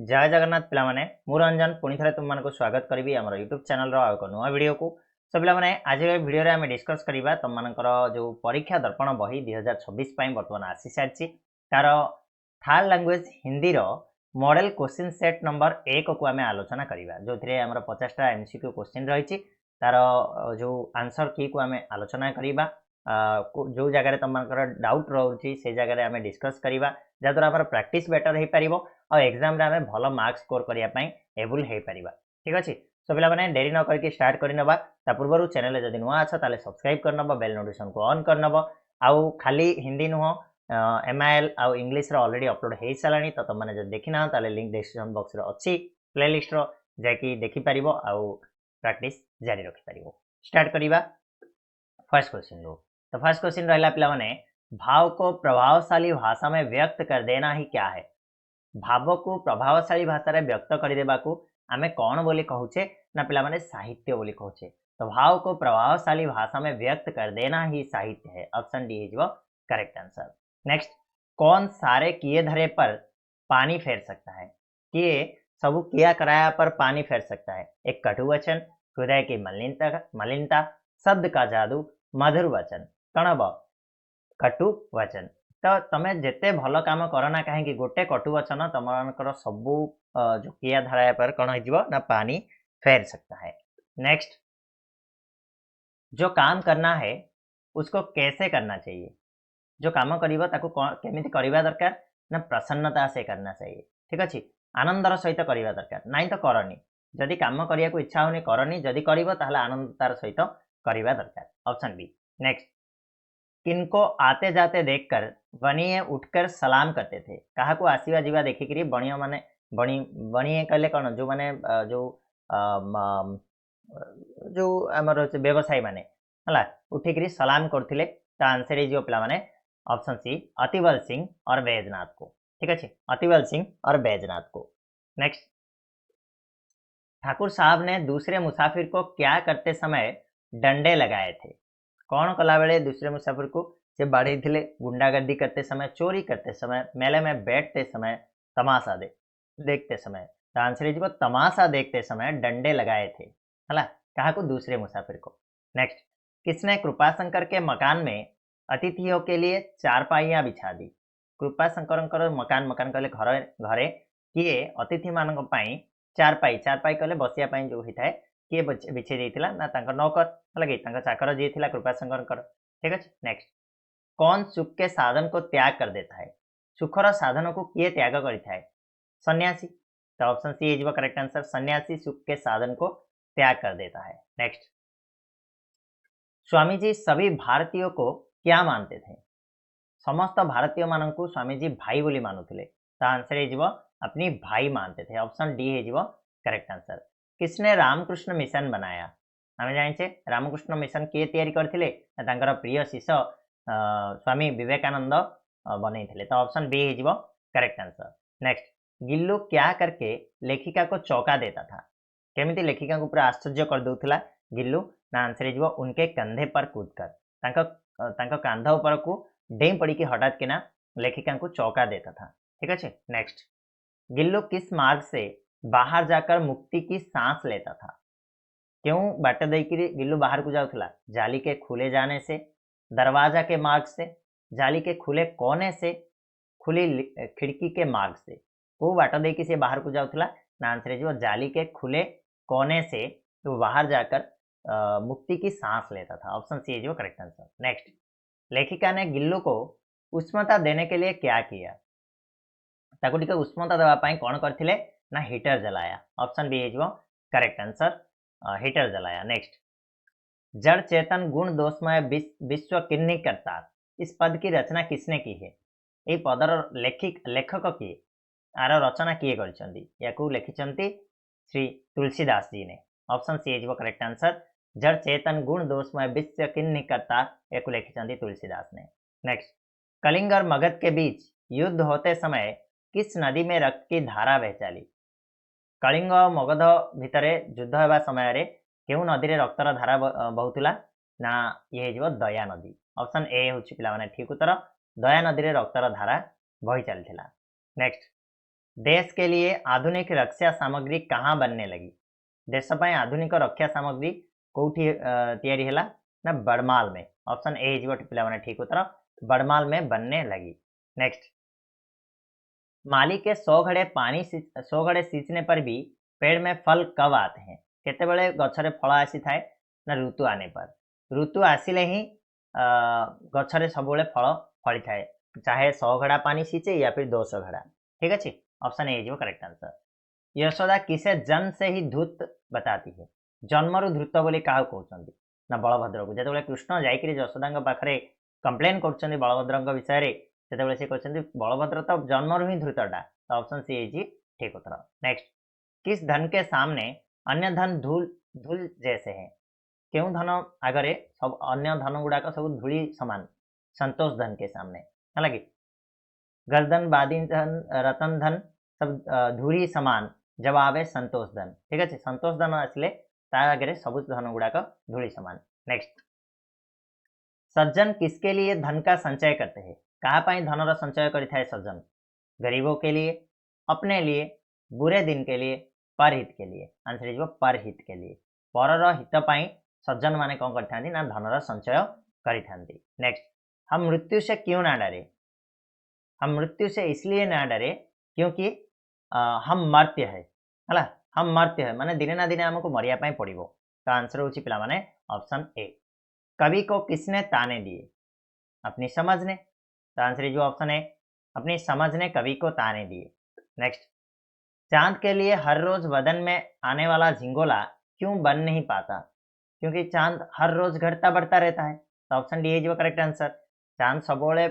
जय जगन्नाथ पिला माने मु रंजन पुणी थे तुम मानक स्वागत करी आम यूट्यूब चैनल एक नुआ वीडियो को सो पिला माने आज वीडियो रे आम डिस्कस करबा तुम मानकर जो परीक्षा दर्पण बही 2026 बर्तमान आसी सारी तार थर्ड लैंग्वेज हिंदी रो मॉडल क्वेश्चन सेट नंबर 1 को आम आलोचना करबा जो थे आम 50टा एमसीक्यू क्वेश्चन रही तार जो आंसर की को आम आलोचना करबा जो जगह तुम डाउट रोचे से जगह आम डिस्कस करबा जहाँद्वारा आम प्रैक्टिस बेटर हो पार और एग्जाम रे आम भल मार्क स्कोर करने एबुल हो पार ठीक अच्छे। सो पे डेरी न करके स्टार्ट करनवा पूर्व चैनल जब नुआ अच्छा ताले सब्सक्राइब करनब बेल नोटिफिकेशन को ऑन करनब आउ खाली हिंदी नुह एमआईएल आउ इंग्लिश ऑलरेडी अपलोड हो सारा तो तुमने जो देखी ना लिंक डिस्क्रिप्शन बॉक्स रे अच्छी प्लेलिस्ट रो जाकि देखि परिबो आउ प्रैक्टिस जारी रखि परिबो। स्टार्ट करिबा फर्स्ट क्वेश्चन रो। तो फर्स्ट क्वेश्चन रहला पिला माने भाव को प्रभावशाली भाषा में व्यक्त कर देना ही क्या है। भाव को प्रभावशाली भाषा रे व्यक्त करदेबा को आमे कौन बोली कहूचे ना पिला माने साहित्य बोली कहूचे। तो भाव को प्रभावशाली भाषा में व्यक्त कर देना ही साहित्य है। ऑप्शन डी इज वो करेक्ट आंसर। नेक्स्ट, कौन सारे किए धरे पर पानी फेर सकता है। किए सब किया कराया पर पानी फेर सकता है। एक कटु वचन, हृदय की मलिनता, शब्द का जादू, मधुर वचन। कणब कटु वचन। तो तमे जिते भल काम करना कहीं गोटे कटु वचन तुम सबू जो किया धारा पर कौन हो ना पानी फेर सकता है। नेक्स्ट, जो काम करना है उसको कैसे करना चाहिए। जो काम करिबो ताकू केमिति करिबा दरकार ना प्रसन्नता से करना चाहिए। ठीक अच्छे, आनंदर सहित करिबा दरकार नाई तो करनी। जदि काम करिया को इच्छा होनी करनी, जदि करिबो ताहले आनंदतार सहित करिबा दरकार। Option B. नेक्स्ट, किनको आते जाते देखकर बनिए उठकर सलाम करते थे। कहा को आसीवा जीवा देखिकी बणिया माने बणिए कहले कौन जो माने जो जो आमर व्यवसायी माने हला उठिकी सलाम करथिले। तो आंसर इज पिला माने ऑप्शन सी अतिबल सिंह और बैजनाथ को। ठीक अच्छे, अतिबल सिंह और बैजनाथ को। नेक्स्ट, ठाकुर साहब ने दूसरे मुसाफिर को क्या करते समय डंडे लगाए थे। कौन कला बेले दूसरे मुसाफिर को से बाढ़ी थे। गुंडागर्दी करते समय, चोरी करते समय, मेले में बैठते समय, तमाशा देखते समय। तो आंसर इज तमाशा देखते समय डंडे लगाए थे हला कहा को दूसरे मुसाफिर को। नेक्स्ट, किसने कृपाशंकर के मकान में अतिथियों के लिए चारपाइया बिछा दी। कृपाशंकर मकान मकान कहले घर घरे किए अतिथि मान चारपाई चारपाई कहले बसिया जो होता है किए बिछे देता ना नौकर लगे चाकर जी थी कृपाशंकर। ठीक अच्छे। नेक्स्ट, कौन सुख के साधन को त्याग कर देता है। सुखर साधन को किए त्याग करता है। सन्यासी। तो option C is correct answer. सन्यासी सुख के साधन को त्याग कर देता है। नेक्स्ट, स्वामी जी सभी भारतीयों को क्या मानते थे। समस्त भारतीय मान को स्वामी जी भाई बोली मानुले। तो आंसर इज अपनी भाई मानते थे। ऑप्शन डी है करेक्ट आंसर। किसने रामकृष्ण मिशन बनाया। आम जाने रामकृष्ण मिशन किए तैयारी करथिले ना प्रिय शिष्य स्वामी विवेकानंद बनई। तो ऑप्शन बी है करेक्ट आंसर। नेक्स्ट, गिल्लू क्या करके लेखिका को चौंका देता था। केमिति लेखिका को पूरा आश्चर्य कर दूला गिल्लू ना आंसर इज उनके कंधे पर कूदकर कांध ऊपर को डेम पड़ी की हठात के ना लेखिका को चौंका देता था। ठीक अच्छे। नेक्स्ट, गिल्लू किस मार्ग से बाहर जाकर मुक्ति की सांस लेता था। क्यों बाट देकर गिल्लू बाहर को जाऊला। जाली के खुले जाने से, दरवाजा के मार्ग से, जाली के खुले कोने से, खुली खिड़की के मार्ग से। वो बाट देकी से बाहर को जाऊला ना आंसर जो जाली के खुले कोने से तो बाहर जाकर मुक्ति की सांस लेता था। ऑप्शन सी है जो करेक्ट आंसर। नेक्स्ट, लेखिका ने गिल्लू को उष्णता देने के लिए क्या किया। ताको टिके उष्णता देवाई कौन करथिले ना हीटर जलाया। ऑप्शन बी है करेक्ट आंसर, हीटर जलाया। नेक्स्ट, जड़ चेतन गुण दोषमय विश्व किन्नी करता। इस पद की रचना किसने की है। ये पदर लेखक किए, आर रचना किए लिखिंट श्री तुलसीदास जी ने। ऑप्शन सी है करेक्ट आंसर। जड़ चेतन गुण दोषमय विश्व किन्नी करता या लिखिंट तुलसीदास ने। नेक्स्ट, कलिंग और मगध के बीच युद्ध होते समय किस नदी में रक्त की धारा बह चली। कलिंग और मगध भितर युद्ध होगा समय क्यों नदी में रक्तर धारा बहुला ना ये दया नदी। ऑप्शन ए हूँ पिला ठीक उत्तर, दया नदी में रक्तर धारा बही चलता। नेक्स्ट, देश के लिए आधुनिक रक्षा सामग्री कहाँ बनने लगी? देश ପାଇଁ आधुनिक रक्षा सामग्री कोठी तैयारी हैला ना बड़माल में। ऑप्शन ए इज व्हाट पिला माने ठीक उत्तर बड़माल में बनने लगी। नेक्स्ट, माली के 100 घड़े पानी 100 घड़े सींचने पर भी पेड़ में फल कब आते हैं? केतेबेले गछरे फल आसी थाए ना ऋतु आने पर। ऋतु आसिले ही गछरे सबुले फल फली थाए, चाहे 100 घड़ा पानी सींचे या फिर 200 घड़ा। ठीक अच्छे, option A is correct answer. Yashoda किसे जन्म से ही धूत बताती है? जन्मरु धूत बोली क्या कहते ना बलभद्र को। जो कृष्ण जाइए यशोदा पाखे कंप्लेन कर बलभद्र विषय से से कहते बलभद्र तो जन्मरु ही धूतटा, तो ऑप्शन सी इज ठीक उत्तर। नेक्स्ट, किस धन के सामने अन्य धन धूल धूल जैसे है? क्यों धन आगरे सब अन्य धन गुड़ाक सब धूली समान संतोष धन के सामने है लगे। गर्दन बादी धन रतन धन सब धूली समान जब आवे संतोष धन। ठीक है, संतोष धन आसले आगे सब धन गुड़ाक धूली समान। नेक्स्ट, सज्जन किसके लिए धन का संचय करते हैं? कहाँ धनर संचय करें सज्जन? गरीबों के लिए, अपने लिए, बुरे दिन के लिए, परहित के लिए। आंसर इज परहित के लिए। परर हित पाई सज्जन माने कौन करथांती ना धनर संचय करिथांती। नेक्स्ट, हम मृत्यु से क्यों ना डरे? हम मृत्यु से इसलिए ना डरे क्योंकि हम मर्त्य है हला। हम मर्त्य है माने दिने ना दिने हमको मरिया पाई पड़िबो। तो आंसर होची पिला माने ऑप्शन ए। कवि को किसने ताने दिए? अपनी समझ ने। तो आंसर इज ऑप्शन ए, अपनी समझ ने कवि को ताने दिए। नेक्स्ट, चांद के लिए हर रोज बदन में आने वाला झिंगोला क्यों बन नहीं पाता? क्योंकि चांद हर रोज घटता बढ़ता रहता है। तो option D is correct answer. चांद सबोले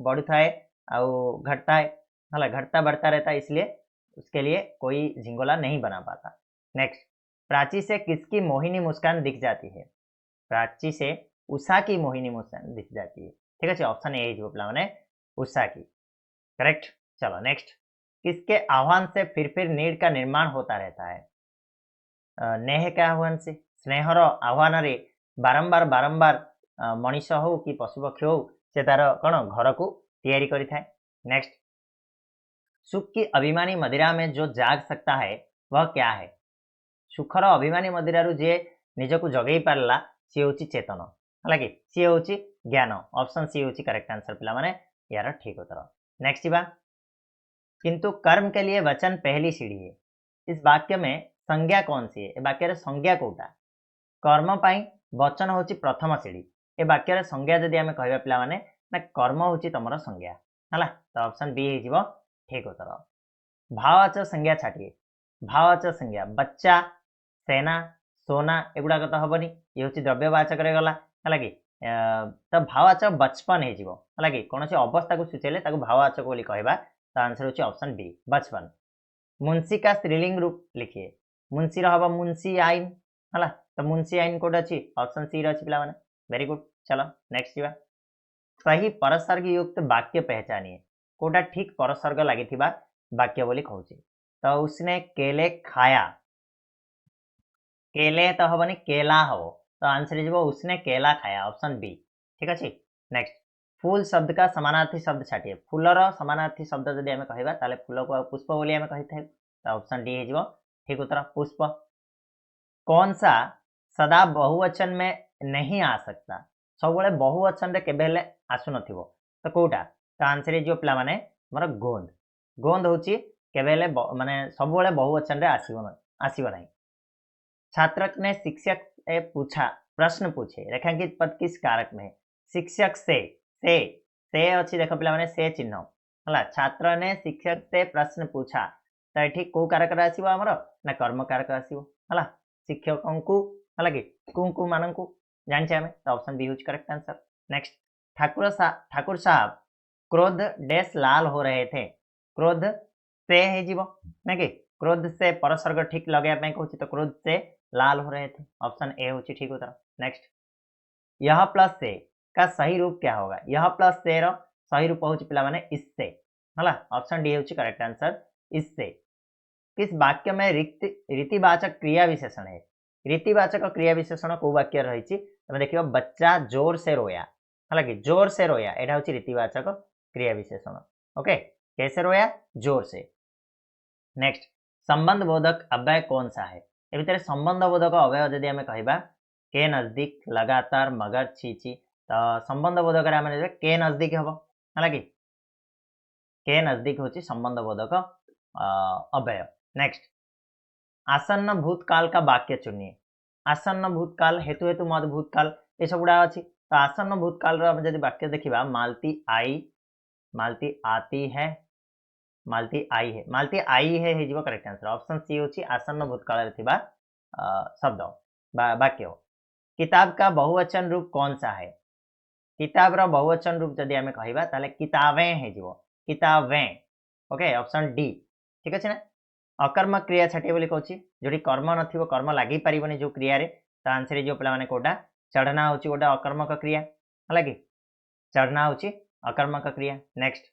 बढ़ता है और घटता है हला, घटता बढ़ता रहता है, इसलिए उसके लिए कोई झिंगोला नहीं बना पाता। नेक्स्ट, प्राची से किसकी मोहिनी मुस्कान दिख जाती है? प्राची से उषा की मोहिनी मुस्कान दिख जाती है। ठीक है, ऑप्शन ए जो मैंने उषा की करेक्ट। चलो नेक्स्ट, किसके आह्वान से फिर नीड़ का निर्माण होता रहता है? नेह के आह्वान से, स्नेहर आह्वान रे बारंबार बारंबार मनीष हो कि पशुपक्षी हो से तार कौन घर को तैयारी करी थाए। नेक्स्ट, सुख की अभिमानी मदिरा में जो जाग सकता है वह क्या है? सुखर अभिमानी मदिरारू जे निजको जगई पारला सी हूँ चेतन है कि सी हूँ ज्ञान। ऑप्शन सी हूँ करेक्ट आंसर पिला माने यार ठीक उत्तर। नेक्स्ट बा, किंतु कर्म के लिए वचन पहली सीढ़ी है। इस वाक्य में संज्ञा कौन सी है? वाक्य संज्ञा कोटा? कर्म पाई वचन हूँ प्रथम सीढ़ी। ए वाक्य संज्ञा जदि आम कह पिला माने ना कर्म हूँ तुम संज्ञा है, तो ऑप्शन बी हो ठीक उत्तर। भाववाचक संज्ञा छाटिए। भाववाचक संज्ञा बच्चा, सेना, सोना एगुड़ाक तो हेनी, ये हूँ द्रव्यवाचक गला है कि तो भाववाचक बचपन है कि कौन से अवस्था को सूचेले भाववाचक बोली कहवा। तो आंसर होची ऑप्शन बी बचपन। मुंशी का स्त्रीलिंग रूप लिखिए। मुंशी हम मुंशी आईन है, तो मुंशी आईन कोड अच्छी ऑप्शन सी रही पिला वेरी गुड। चलो नेक्स्ट जीवा, सही परसर्ग युक्त वाक्य पहचानिए। कोटा ठीक परसर्ग लगी वाक्य बोली कहूँ। तो उसने केले खाया, केले तो हेनी केला हम, तो आंसर इज उसने केला खाया ऑप्शन बी। ठीक अच्छे। नेक्स्ट, फूल शब्द का समानार्थी शब्द छाटिए। फूलर समानार्थी शब्द जब आम कह फूल को पुष्प बोली आम कही तो ऑप्शन डी हो ठीक उत्तर पुष्प। कौन सा सदा बहुवचन में नहीं आ सकता? सब बहुवचन के आसु न तो कौटा? तो आंसर इज पिला माने मोर गोंद। गोंद हूँ के माने सब बहुवचन रे आसब ना। छात्र ने शिक्षक से पूछा, प्रश्न पूछे, रेखांकित पद किस कारक में है? शिक्षक से अच्छी देख पिला माने से चिन्ह है। छात्र ने शिक्षक से प्रश्न पूछा, तो ये कौ कारक आसो आमर ना कर्म कारक आसो है। शिक्षकों को है कि कु मानू जाने आम, तो ऑप्शन बी हूँ करेक्ट आंसर। नेक्स्ट, ठाकुर साहब क्रोध डैश लाल हो रहे थे। क्रोध से हो ना कि क्रोध से परसर्ग ठीक लगे कहूँ, तो क्रोध से लाल हो रहे थे ऑप्शन ए हूँ ठीक उत्तर। नेक्स्ट, यह प्लस से का सही रूप क्या होगा? यह प्लस से रो सही रूप हूँ पिला माने इससे है, ऑप्शन डी हूँ करेक्ट आंसर इससे। किस वाक्य में रीतिवाचक क्रिया विशेषण है? रीतिवाचक क्रिया विशेषण को वाक्य रही देखिए, बच्चा जोर से रोया है कि जोर से रोया, यहाँ हूँ रीतिवाचक क्रिया विशेषण। ओके, कैसे रोया? जोर से। नेक्स्ट संबंध बोधक अव्यय कौन सा है ए भितर संबंध बोधक अव्यय जदि आम कहबा के नजदीक लगातार मगर छी तो संबंध बोधक आम के नजदीक हम है कि के नजदीक हूँ संबंध बोधक अव्यय। नेक्स्ट आसन्न भूतकाल का वाक्य चुनिए। आसन्न भूतकाल हेतु हेतु मद भूतकाल ये सब गुड़ा अच्छी तो आसन्न भूतकाल जब वाक्य देखा मालती आती है मालती आई है करेक्ट आंसर ऑप्शन सी होची आसन्न भूतकाल शब्द वाक्य। किताब का बहुवचन रूप कौन सा है किताब रो बहुवचन रूप जदि आम कहबा ताले किताबें है किताबें ओके ऑप्शन डी ठीक अच्छे ना। अकर्मक क्रिया छाटिए बोली कहूँ जो कर्म नथिबो कर्म लगी पारिबनी जो क्रिया रे तो आंसर जो पे कोटा चढ़ना होची गोटे अकर्मक क्रिया है कि चढ़ना होची अकर्मक क्रिया। नेक्स्ट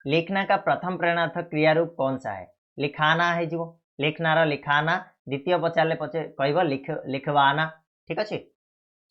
लिखना का प्रथम प्रेरणार्थक क्रिया रूप कौन सा है लिखाना है जीवो लिखनार लिखाना द्वितीय पचारे कह लिखवाना ठीक अच्छे।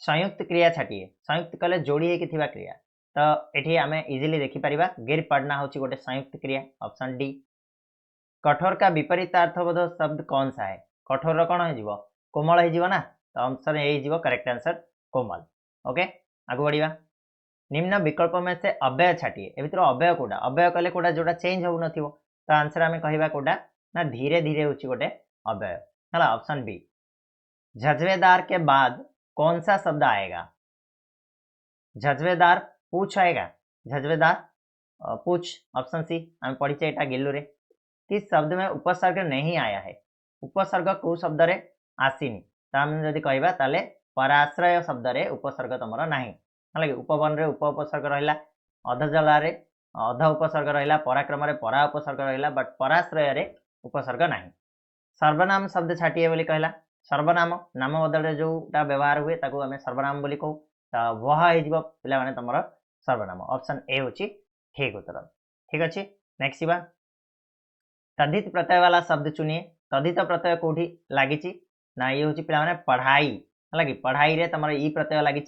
संयुक्त क्रिया छाटिए संयुक्त कले जोड़ी होती क्रिया तो ये आम इजिली देखिपर गिर पड़ना हूँ गोटे संयुक्त क्रिया ऑप्शन डी। कठोर का विपरीतार्थबोध शब्द कौन सा है कठोर कौन हो कोमल हो ना तो option A correct answer Komal okay. आगु बढ़िया निम्न विकल्प में से अव्यय छाटिए ए भर अव्यय कोटा अव्यय कले कोटा जोटा चेंज हो तो आंसर आम कह कोटा ना धीरे धीरे हूँ गोटे अव्यय है ऑप्शन बी। झज्वेदार के बाद कौन सा शब्द आएगा झज्वेदार पूछ आएगा झज्वेदार पूछ ऑप्शन सी आम पढ़ीचे यहाँ गिल्लू रे। किस शब्द में उपसर्ग नहीं आया है उपसर्ग कौ शब्द रे आसीनी तो आम जदि कहबा ताले पराश्रय शब्द रे उपसर्ग तुमर नाही है उपवन रे उप उपसर्ग रहिला अधजला रे अध उपसर्ग रहिला पराक्रम रे परा उपसर्ग रहिला बट पराश्रय रे उपसर्ग नाही। सर्वनाम शब्द छाटिए बोली कहला सर्वनाम नाम बदल रे जोटा व्यवहार हुए ताको आमे सर्वनाम बोली कहू तो वह हो पिला माने तुमर सर्वनाम ऑप्शन ए होची ठीक उत्तर ठीक अच्छे। नेक्स्ट बा तद्धित प्रत्यय वाला शब्द चुनिए तद्धित प्रत्यय कौटी लगी ना ये हूँ पे पढ़ाई है कि पढ़ाई रे तुम ई प्रत्यय लगी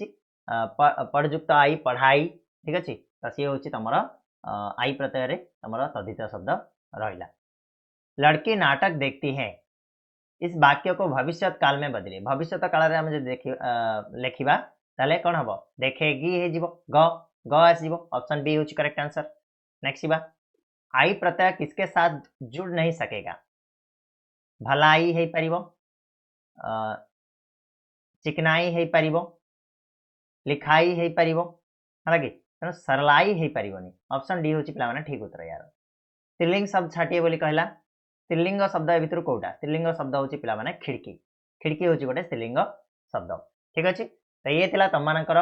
पढ़युक्त आई पढ़ाई ठीक अच्छे तो सी हूँ तुम आई प्रत्यय रे तुम तद्धित शब्द रहा। लड़की नाटक देखती है इस वाक्य को भविष्य काल में बदले भविष्य काल में आम लिखा ताले कौन हम देखेगी ग आसो ऑप्शन बी हूँ करेक्ट आंसर। नेक्स्ट बा आई प्रत्यय किसके साथ जुड़ नहीं सकेगा भलाई है पारिबो चिकनाई है पारिबो लिखाई है पारिबो है कि तेणु सरलाई है पारिबनी ऑप्शन डी हूँ पे ठीक उत्तर यार। स्त्रीलिंग शब्द छाटिए बोली कहला स्त्रीलिंग शब्द ए भर कौटा स्त्रीलिंग शब्द हूँ पे खिड़की खिड़की हूँ गोटे स्त्रीलिंग शब्द ठीक अच्छे। तो ये तुम मानकर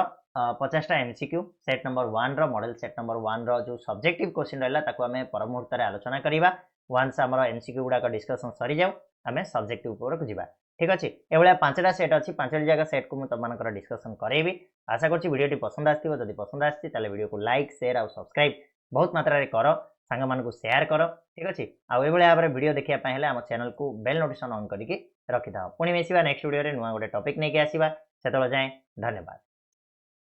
50टा एमसीक्यू सेट नंबर 1 रो मॉडल सेट नंबर 1 रो जो सब्जेक्टिव क्वेश्चन रहा ताको आमे पर मुहूर्त रे आलोचना करिबा वंस हमर एमसीक्यू गुडा का डिस्कशन सरी जाऊ आमे सब्जेक्टिव ऊपर जिबा ठीक अच्छे। एभलिया 5टा सेट अच्छी 5टी जगह सेट को तुम मानकर डिस्कशन करेबी आशा करछि वीडियो पसंद आस्थिबो जदि पसंद आछि ताले वीडियो को लाइक शेयर और सब्सक्राइब बहुत मात्रा रे करो सांग मानकु शेयर करो ठीक अच्छे। आ एभलिया भाबरे वीडियो देखिया पय हेले हम चैनल को बेल नोटिफिकेशन ऑन करिके रखि दाओ पुणी मिसिबा नेक्स्ट वीडियो रे नुवा गोटे टॉपिक नै के आसीबा सेतलो जाय धन्यवाद।